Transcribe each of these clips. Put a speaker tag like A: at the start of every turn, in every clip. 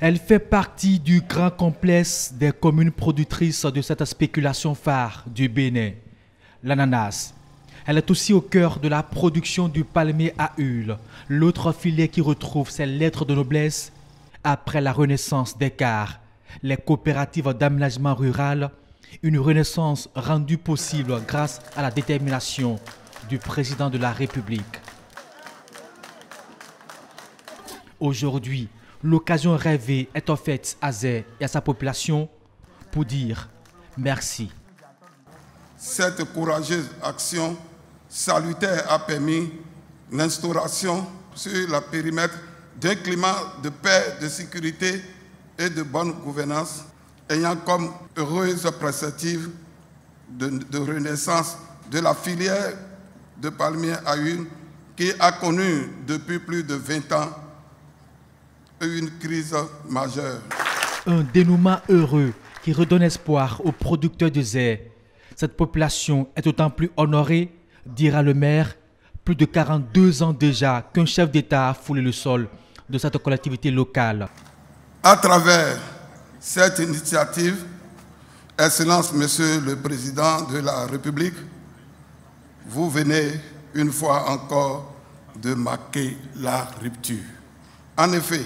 A: Elle fait partie du grand complexe des communes productrices de cette spéculation phare du Bénin, l'ananas. Elle est aussi au cœur de la production du palmier à huile, l'autre filière qui retrouve ses lettres de noblesse après la renaissance des CAR, les coopératives d'aménagement rural, une renaissance rendue possible grâce à la détermination du président de la République. Aujourd'hui, l'occasion rêvée est offerte à Zé et à sa population pour dire merci.
B: Cette courageuse action salutaire a permis l'instauration sur le périmètre d'un climat de paix, de sécurité et de bonne gouvernance, ayant comme heureuse perspective de renaissance de la filière de palmier à huile qui a connu depuis plus de 20 ans une crise majeure.
A: Un dénouement heureux qui redonne espoir aux producteurs de Zé. Cette population est d'autant plus honorée, dira le maire, plus de 42 ans déjà qu'un chef d'État a foulé le sol de cette collectivité locale.
B: À travers cette initiative, Excellence Monsieur le Président de la République, vous venez une fois encore de marquer la rupture. En effet,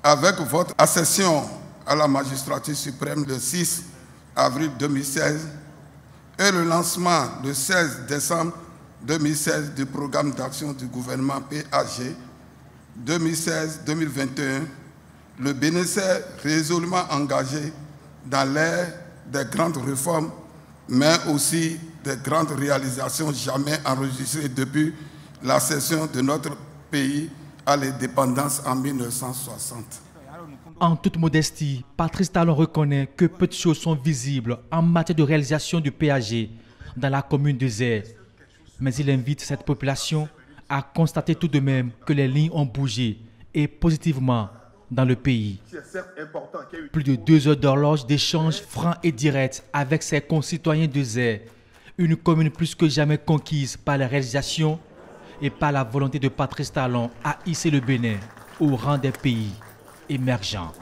B: avec votre accession à la magistrature suprême le 6 avril 2016 et le lancement le 16 décembre 2016 du programme d'action du gouvernement PAG 2016-2021, le Bénin s'est résolument engagé dans l'ère des grandes réformes, mais aussi des grandes réalisations jamais enregistrées depuis l'accession de notre pays à l'indépendance en 1960.
A: En toute modestie, Patrice Talon reconnaît que peu de choses sont visibles en matière de réalisation du PAG dans la commune de Zé. Mais il invite cette population à constater tout de même que les lignes ont bougé et positivement dans le pays. Plus de 2 heures d'horloge d'échanges francs et directs avec ses concitoyens de Zé. Une commune plus que jamais conquise par les réalisations et par la volonté de Patrice Talon à hisser le Bénin au rang des pays émergents.